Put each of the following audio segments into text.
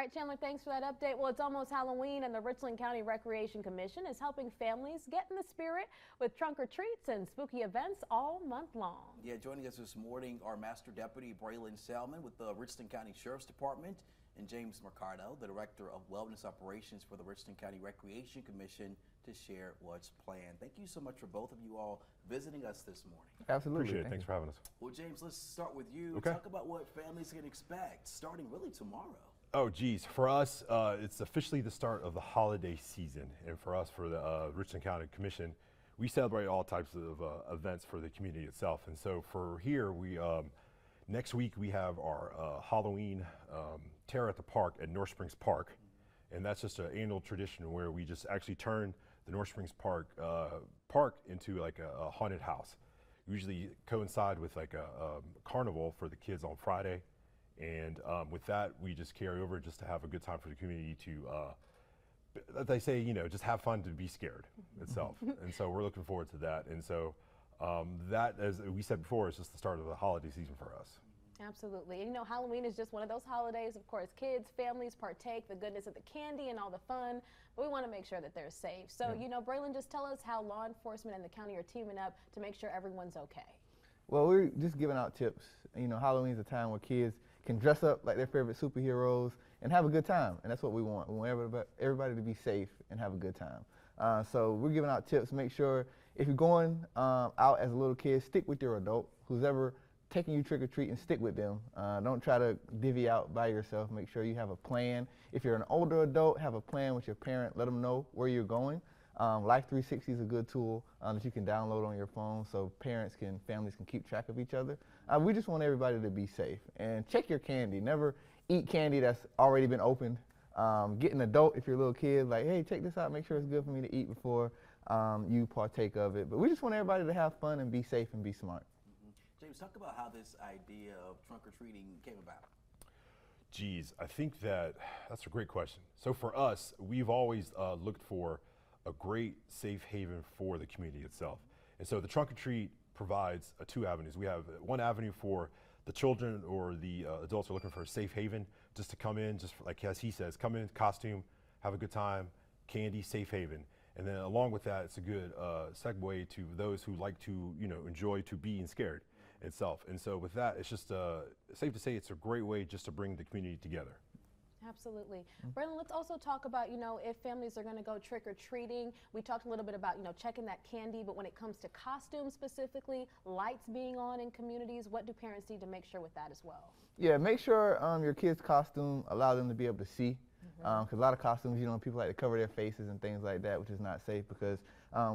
right, Chandler, thanks for that update. Well, it's almost Halloween, and the Richland County Recreation Commission is helping families get in the spirit with trunk or treats and spooky events all month long. Yeah, joining us this morning are Master Deputy Braylon Selman with the Richland County Sheriff's Department and James Mercado, the Director of Wellness Operations for the Richland County Recreation Commission, to share what's planned. Thank you so much for both of you all visiting us this morning. Absolutely. Appreciate it. Thanks for having us. Well, James, let's start with you. Okay. Talk about what families can expect starting really tomorrow. Oh, geez. For us, it's officially the start of the holiday season. And for us, for the Richland County Commission, we celebrate all types of events for the community itself. And so for here, we next week we have our Halloween Terror at the Park at North Springs Park. And that's just an annual tradition where we just actually turn the North Springs Park into like a haunted house. Usually coincide with like a carnival for the kids on Friday. And with that, we just carry over just to have a good time for the community to, as they say, you know, just have fun, to be scared itself. And so we're looking forward to that. And so that, as we said before, is just the start of the holiday season for us. Absolutely. And you know, Halloween is just one of those holidays. Of course, kids, families partake the goodness of the candy and all the fun, but we want to make sure that they're safe. So, you know, Braylon, just tell us how law enforcement and the county are teaming up to make sure everyone's okay. Well, we're just giving out tips. You know, Halloween's a time where kids can dress up like their favorite superheroes and have a good time, and that's what we want. We want everybody to be safe and have a good time. So we're giving out tips. Make sure if you're going out as a little kid, stick with your adult. Who's ever taking you trick-or-treating, stick with them. Don't try to divvy out by yourself. Make sure you have a plan. If you're an older adult, have a plan with your parent. Let them know where you're going. Life 360 is a good tool that you can download on your phone so families can keep track of each other. We just want everybody to be safe. And check your candy. Never eat candy that's already been opened. Get an adult if you're a little kid, like, hey, check this out, make sure it's good for me to eat before you partake of it. But we just want everybody to have fun and be safe and be smart. James, talk about how this idea of trunk or treating came about. Geez, I think that's a great question. So for us, we've always looked for a great safe haven for the community itself. And so the trunk or treat provides two avenues. We have one avenue for the children or the adults who are looking for a safe haven, just to come in, just like as he says, come in, costume, have a good time, candy, safe haven. And then along with that, it's a good segue to those who like to, you know, enjoy to being scared itself. And so with that, it's just safe to say it's a great way just to bring the community together. Absolutely. Braylon, let's also talk about, you know, if families are going to go trick-or-treating. We talked a little bit about, you know, checking that candy, but when it comes to costumes specifically, lights being on in communities, what do parents need to make sure with that as well? Yeah, make sure your kids' costume allow them to be able to see. Because a lot of costumes, you know, people like to cover their faces and things like that, which is not safe because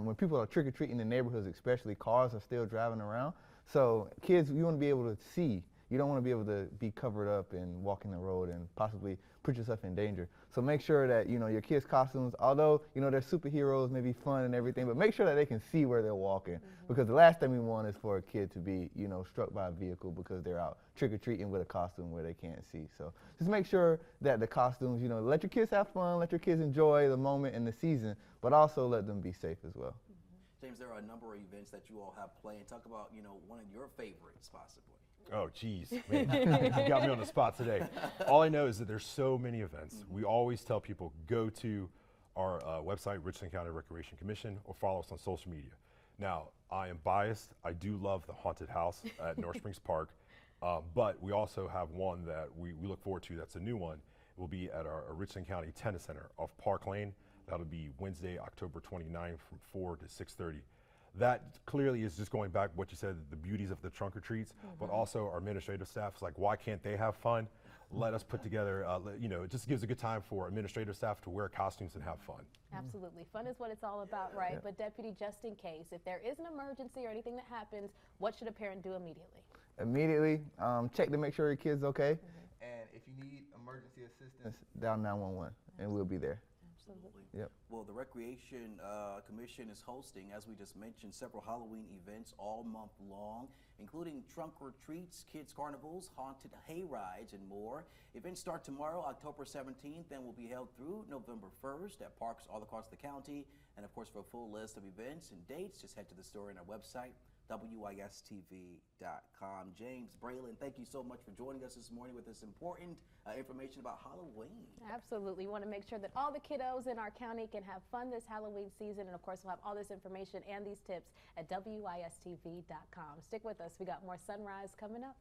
when people are trick-or-treating in neighborhoods especially, cars are still driving around. So kids, you want to be able to see. You don't want to be able to be covered up and walking the road and possibly put yourself in danger. So make sure that, you know, your kids' costumes, although, you know, they're superheroes, may be fun and everything, but make sure that they can see where they're walking. Because the last thing we want is for a kid to be, you know, struck by a vehicle because they're out trick-or-treating with a costume where they can't see. So just make sure that the costumes, you know, let your kids have fun, let your kids enjoy the moment and the season, but also let them be safe as well. James, there are a number of events that you all have planned. Talk about, you know, one of your favorites possibly. Oh, geez, man, you got me on the spot today. All I know is that there's so many events. We always tell people, go to our website, Richland County Recreation Commission, or follow us on social media. Now, I am biased. I do love the haunted house at North Springs Park, but we also have one that we look forward to that's a new one. It will be at our Richland County Tennis Center off Park Lane. That'll be Wednesday, October 29th from 4 to 6:30. That clearly is just going back what you said, the beauties of the trunk or treats, but also our administrative staff is like, why can't they have fun? Let us put together, you know, it just gives a good time for administrative staff to wear costumes and have fun. Absolutely. Fun is what it's all about, right? Yeah. But Deputy, just in case, if there is an emergency or anything that happens, what should a parent do immediately? Immediately, check to make sure your kid's okay. And if you need emergency assistance, dial 911 and we'll be there. Absolutely. Yep. Well, the Recreation Commission is hosting, as we just mentioned, several Halloween events all month long, including trunk or treats, kids carnivals, haunted hay rides, and more. Events start tomorrow, October 17th, and will be held through November 1st at parks all across the county. And of course, for a full list of events and dates, just head to the story on our website, WISTV.com. James, Braylon, thank you so much for joining us this morning with this important information about Halloween. Absolutely. We want to make sure that all the kiddos in our county can have fun this Halloween season. And of course, we'll have all this information and these tips at WISTV.com. Stick with us. We got more Sunrise coming up.